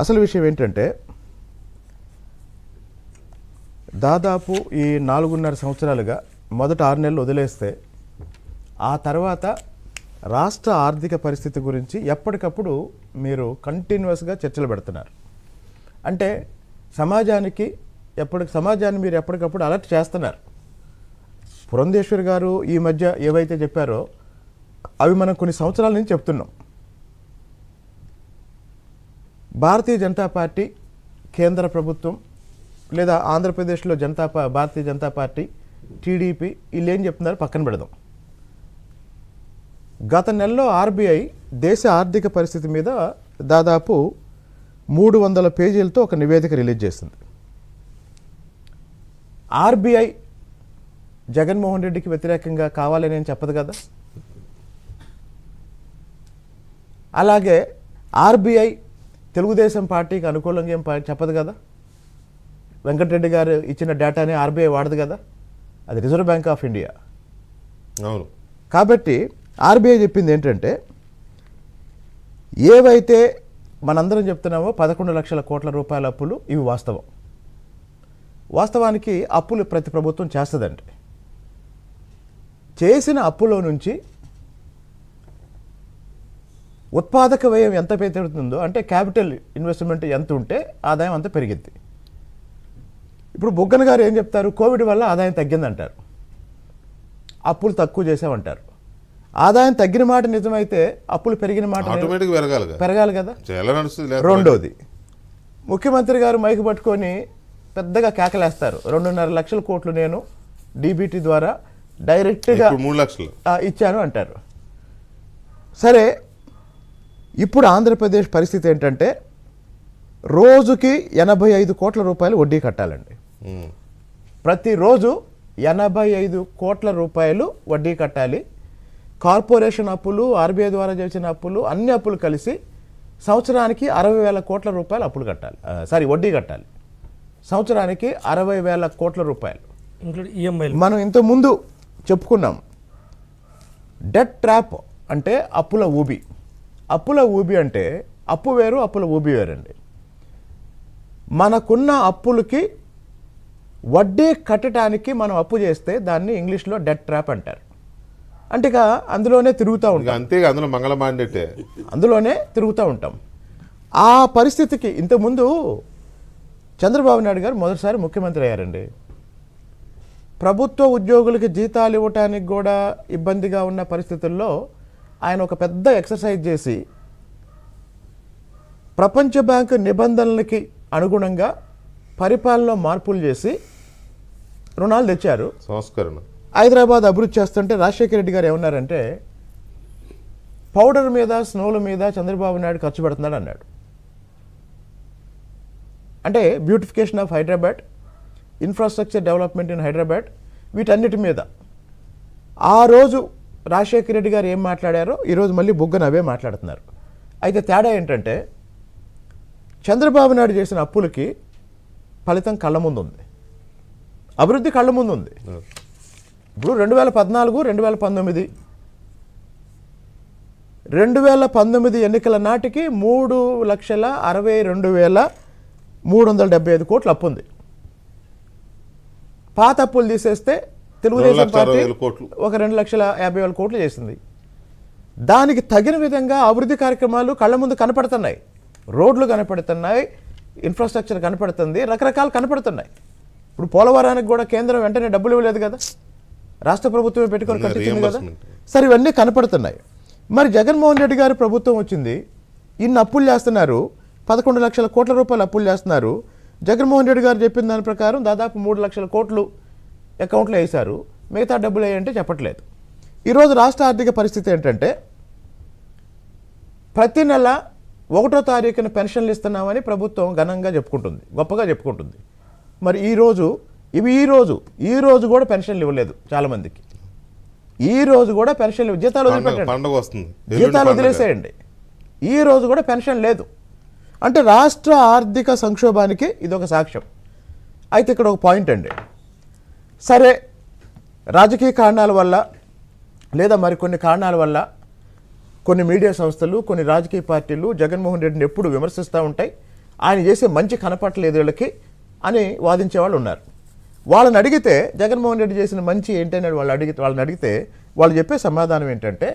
అసలు విషయం ఏంటంటే దాదాపు ఈ 4.5 సంవత్సరాలుగా మొదట 6 నెలలు వదిలేస్తే ఆ తర్వాత రాష్ట్ర ఆర్థిక పరిస్థితి గురించి ఎప్పటికప్పుడు మీరు కంటిన్యూస్గా చర్చలు పెడుతున్నారు. అంటే సమాజాన్ని మీరు ఎప్పటికప్పుడు అలర్ట్ చేస్తున్నారు. పురంధేశ్వరి గారు ఈ మధ్య ఏవైతే చెప్పారో అవి మనం కొన్ని సంవత్సరాల నుంచి చెప్తున్నాం. భారతీయ జనతా పార్టీ కేంద్ర ప్రభుత్వం లేదా ఆంధ్రప్రదేశ్లో భారతీయ జనతా పార్టీ టీడీపీ వీళ్ళు ఏం చెప్తున్నారు పక్కన పెడదాం. గత నెలలో ఆర్బీఐ దేశ ఆర్థిక పరిస్థితి మీద దాదాపు 300 పేజీలతో ఒక నివేదిక రిలీజ్ చేసింది. ఆర్బీఐ జగన్మోహన్ రెడ్డికి వ్యతిరేకంగా కావాలని నేను చెప్పదు కదా. అలాగే ఆర్బీఐ తెలుగుదేశం పార్టీకి అనుకూలంగా ఏం చెప్పదు కదా. వెంకటరెడ్డి గారు ఇచ్చిన డేటాని ఆర్బీఐ వాడదు కదా, అది రిజర్వ్ బ్యాంక్ ఆఫ్ ఇండియా. అవును. కాబట్టి ఆర్బీఐ చెప్పింది ఏంటంటే ఏవైతే మనందరం చెప్తున్నామో 11 లక్షల కోట్ల రూపాయల అప్పులు ఇవి వాస్తవానికి అప్పులు ప్రతి ప్రభుత్వం చేస్తుందండి. చేసిన అప్పులో నుంచి ఉత్పాదక వ్యయం ఎంత పెరుగుతుందో అంటే క్యాపిటల్ ఇన్వెస్ట్మెంట్ ఎంత ఉంటే ఆదాయం అంత పెరిగింది. ఇప్పుడు బుగ్గన గారు ఏం చెప్తారు, కోవిడ్ వల్ల ఆదాయం తగ్గిందంటారు, అప్పులు తక్కువ చేసామంటారు. ఆదాయం తగ్గిన మాట నిజమైతే అప్పులు పెరిగిన మాట పెరగాలి కదా. రెండోది, ముఖ్యమంత్రి గారు మైకు పట్టుకొని పెద్దగా కేకలేస్తారు, 2.5 లక్షల కోట్లు నేను డీబీటీ ద్వారా డైరెక్ట్గా 3 లక్షలు ఇచ్చాను అంటారు. సరే, ఇప్పుడు ఆంధ్రప్రదేశ్ పరిస్థితి ఏంటంటే రోజుకి 85 కోట్ల రూపాయలు వడ్డీ కట్టాలండి. ప్రతిరోజు 85 కోట్ల రూపాయలు వడ్డీ కట్టాలి. కార్పొరేషన్ అప్పులు, ఆర్బీఐ ద్వారా చేసిన అప్పులు, అన్ని అప్పులు కలిసి సంవత్సరానికి 60,000 కోట్ల రూపాయలు అప్పులు కట్టాలి, వడ్డీ కట్టాలి. సంవత్సరానికి 60,000 కోట్ల రూపాయలు. మనం ఇంతకుముందు చెప్పుకున్నాం, డెట్ ట్రాప్ అంటే అప్పుల ఊబి. అప్పుల ఊబి అంటే అప్పు వేరు, అప్పుల ఊబి వేరండి. మనకున్న అప్పులకి వడ్డీ కట్టడానికి మనం అప్పు చేస్తే దాన్ని ఇంగ్లీష్లో డెట్ ట్రాప్ అంటారు. అంటే అందులోనే తిరుగుతూ ఉంటాం, అంతేగా, అందులోనే తిరుగుతూ ఉంటాం. ఆ పరిస్థితికి ఇంతకుముందు చంద్రబాబు నాయుడు గారు మొదటిసారి ముఖ్యమంత్రి అయ్యారండి. ప్రభుత్వ ఉద్యోగులకి జీతాలు ఇవ్వటానికి కూడా ఇబ్బందిగా ఉన్న పరిస్థితుల్లో ఆయన ఒక పెద్ద ఎక్సర్సైజ్ చేసి ప్రపంచ బ్యాంకు నిబంధనలకి అనుగుణంగా పరిపాలనలో మార్పులు చేసి రుణాలు తెచ్చారు. సంస్కరణ. హైదరాబాద్ అభివృద్ధి చేస్తుంటే రాజశేఖర రెడ్డి గారు ఏమన్నారంటే పౌడర్ మీద, స్నోల మీద చంద్రబాబు నాయుడు ఖర్చు పెడుతున్నాడు అన్నాడు. అంటే beautification of Hyderabad, infrastructure development in Hyderabad, వీటన్నిటి మీద ఆ రోజు రాజశేఖర రెడ్డి గారు ఏం మాట్లాడారో ఈరోజు మళ్ళీ బుగ్గన అవే మాట్లాడుతున్నారు. అయితే తేడా ఏంటంటే చంద్రబాబు నాయుడు చేసిన అప్పులకి ఫలితం కళ్ళ ముందు ఉంది, అభివృద్ధి కళ్ళ ముందు ఉంది. ఇప్పుడు 2019 ఎన్నికల నాటికి 3,62,375 కోట్లు అప్పు ఉంది. పాత అప్పులు తీసేస్తే తెలుగుదేశం పార్టీ ఒక 2,50,000 కోట్లు చేసింది. దానికి తగిన విధంగా అభివృద్ధి కార్యక్రమాలు కళ్ళ ముందు కనపడుతున్నాయి. రోడ్లు కనపడుతున్నాయి, ఇన్ఫ్రాస్ట్రక్చర్ కనపడుతుంది, రకరకాలు కనపడుతున్నాయి. ఇప్పుడు పోలవరానికి కూడా కేంద్రం వెంటనే డబ్బులు ఇవ్వలేదు కదా, రాష్ట్ర ప్రభుత్వమే పెట్టుకొని కట్టించింది కదా. సరే, ఇవన్నీ కనపడుతున్నాయి. మరి జగన్మోహన్ రెడ్డి గారి ప్రభుత్వం వచ్చింది, ఇన్ని అప్పులు చేస్తున్నారు, 11 లక్షల కోట్ల రూపాయలు అప్పులు చేస్తున్నారు. జగన్మోహన్ రెడ్డి గారు చెప్పిన దాని ప్రకారం దాదాపు 3 లక్షల కోట్లు అకౌంట్లో వేశారు, మిగతా డబ్బులు వేయంటే చెప్పట్లేదు. ఈరోజు రాష్ట్ర ఆర్థిక పరిస్థితి ఏంటంటే ప్రతి నెల 1వ తారీఖున పెన్షన్లు ఇస్తున్నామని ప్రభుత్వం ఘనంగా చెప్పుకుంటుంది, గొప్పగా చెప్పుకుంటుంది. మరి ఈ రోజు కూడా పెన్షన్లు ఇవ్వలేదు చాలామందికి. ఈ రోజు కూడా పెన్షన్లు, జీతాలు వదిలిపెట్టండి, జీతాలు వదిలేసేయండి, ఈ రోజు కూడా పెన్షన్ లేదు. అంటే రాష్ట్ర ఆర్థిక సంక్షోభానికి ఇదొక సాక్ష్యం. అయితే ఇక్కడ ఒక పాయింట్ అండి, సరే రాజకీయ కారణాల వల్ల లేదా మరికొన్ని కారణాల వల్ల కొన్ని మీడియా సంస్థలు, కొన్ని రాజకీయ పార్టీలు జగన్మోహన్ రెడ్డిని ఎప్పుడు విమర్శిస్తూ ఉంటాయి. ఆయన చేసే మంచి కనపట్లేదు వీళ్ళకి అని వాదించే వాళ్ళు ఉన్నారు. వాళ్ళని అడిగితే జగన్మోహన్ రెడ్డి చేసిన మంచి ఏంటని వాళ్ళని అడిగితే వాళ్ళు చెప్పే సమాధానం ఏంటంటే